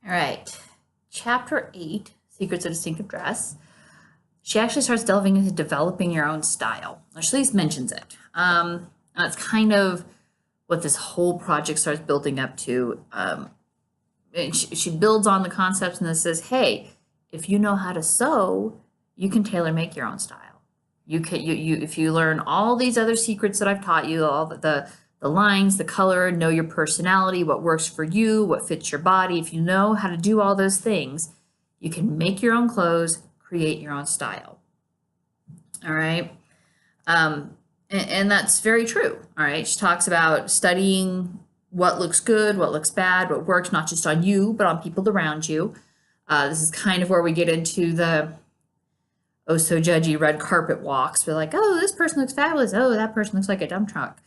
All right, chapter 8, Secrets of Distinctive Dress. She actually starts delving into developing your own style, or at least mentions it. That's kind of what this whole project starts building up to. And she builds on the concepts and then says, hey, if you know how to sew, you can tailor make your own style. You can if you learn all these other secrets that I've taught you, all the lines, the color, know your personality, what works for you, what fits your body. If you know how to do all those things, you can make your own clothes, create your own style. All right. And that's very true. All right. She talks about studying what looks good, what looks bad, what works not just on you, but on people around you. This is kind of where we get into the oh so judgy red carpet walks. We're like, oh, this person looks fabulous. Oh, that person looks like a dump truck.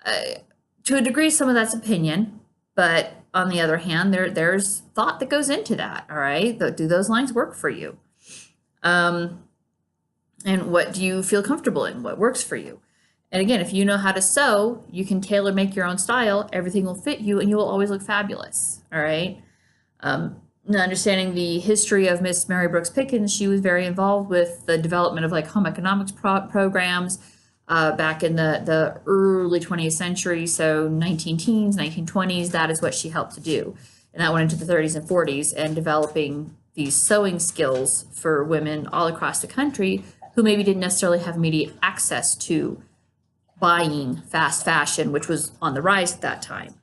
To a degree, some of that's opinion, but on the other hand, there's thought that goes into that. All right, do those lines work for you? And what do you feel comfortable in? What works for you? And again, if you know how to sew, you can tailor make your own style. Everything will fit you, and you will always look fabulous. All right. Now, understanding the history of Miss Mary Brooks Pickens, she was very involved with the development of like home economics programs back in the early 20th century. So 19 teens, 1920s, that is what she helped to do. And that went into the 30s and 40s and developing these sewing skills for women all across the country who maybe didn't necessarily have immediate access to buying fast fashion, which was on the rise at that time.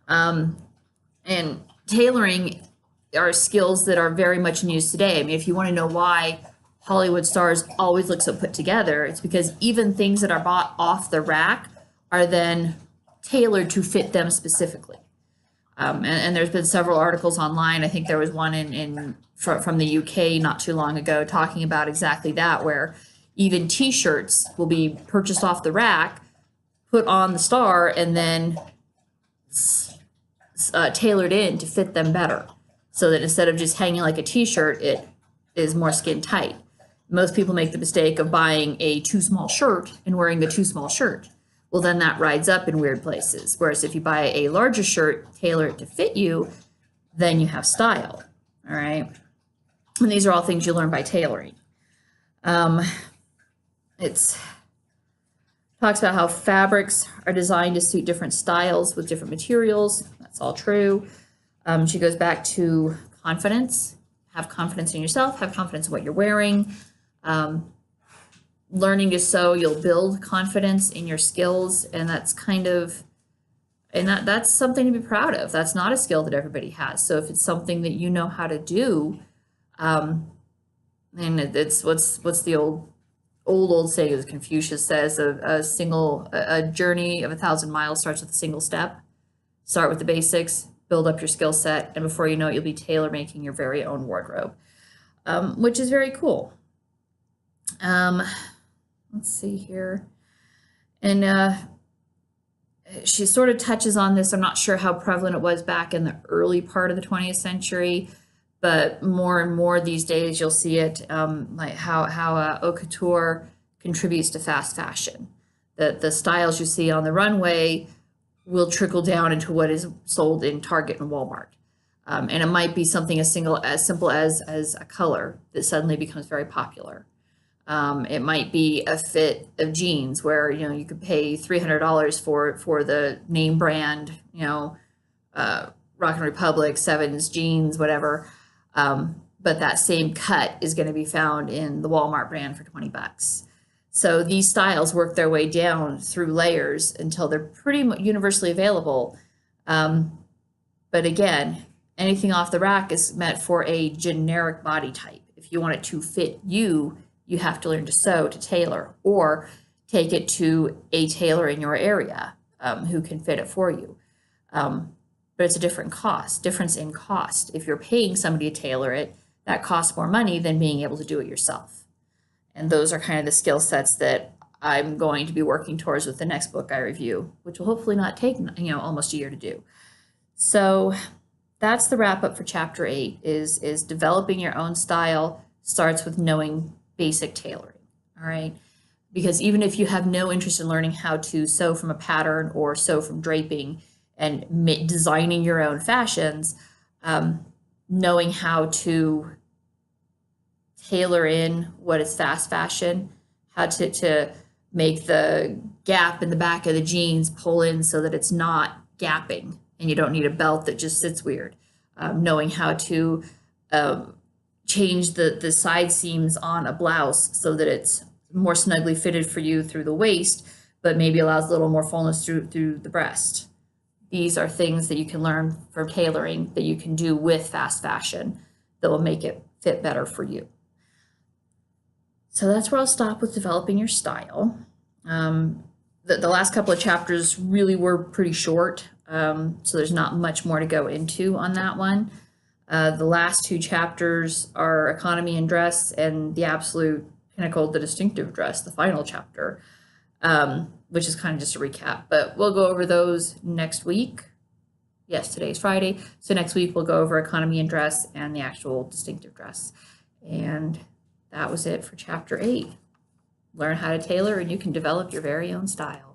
And tailoring are skills that are very much in use today. I mean, if you want to know why Hollywood stars always look so put together, it's because even things that are bought off the rack are then tailored to fit them specifically. And there's been several articles online. I think there was one from the UK not too long ago talking about exactly that, where even T-shirts will be purchased off the rack, put on the star, and then tailored in to fit them better. So that instead of just hanging like a T-shirt, it is more skin tight. Most people make the mistake of buying a too small shirt and wearing the too small shirt. Well, then that rides up in weird places. Whereas if you buy a larger shirt, tailor it to fit you, then you have style. All right. And these are all things you learn by tailoring. It talks about how fabrics are designed to suit different styles with different materials. That's all true. She goes back to confidence. Have confidence in yourself. Have confidence in what you're wearing. Learning to sew, you'll build confidence in your skills, and that's that's something to be proud of. That's not a skill that everybody has. So if it's something that you know how to do, and it's what's the old saying, as Confucius says, a journey of 1,000 miles starts with a single step. Start with the basics, build up your skill set, and before you know it, you'll be tailor making your very own wardrobe, which is very cool. Let's see here. And she sort of touches on this. I'm not sure how prevalent it was back in the early part of the 20th century, but more and more these days you'll see it, like how haute couture contributes to fast fashion. The styles you see on the runway will trickle down into what is sold in Target and Walmart. And it might be something as simple as a color that suddenly becomes very popular. It might be a fit of jeans where, you could pay $300 for the name brand, Rock and Republic, Sevens jeans, whatever. But that same cut is going to be found in the Walmart brand for $20. So these styles work their way down through layers until they're pretty universally available. But again, anything off the rack is meant for a generic body type. If you want it to fit you, you have to learn to sew, to tailor, or take it to a tailor in your area who can fit it for you. But it's a difference in cost. If you're paying somebody to tailor it, that costs more money than being able to do it yourself. And those are kind of the skill sets that I'm going to be working towards with the next book I review, which will hopefully not take, almost a year to do. So that's the wrap up for chapter 8 is developing your own style starts with knowing basic tailoring. All right. Because even if you have no interest in learning how to sew from a pattern or sew from draping, and designing your own fashions, knowing how to tailor in what is fast fashion, how to make the gap in the back of the jeans pull in so that it's not gapping and you don't need a belt that just sits weird. Knowing how to change the side seams on a blouse so that it's more snugly fitted for you through the waist, but maybe allows a little more fullness through the breast. These are things that you can learn from tailoring that you can do with fast fashion that will make it fit better for you. So that's where I'll stop with developing your style. The last couple of chapters really were pretty short, so there's not much more to go into on that one. The last two chapters are economy and dress and the absolute pinnacle, the distinctive dress, the final chapter, which is kind of just a recap. But we'll go over those next week. Yes, today's Friday. So next week we'll go over economy and dress and the actual distinctive dress. And that was it for chapter 8. Learn how to tailor and you can develop your very own style.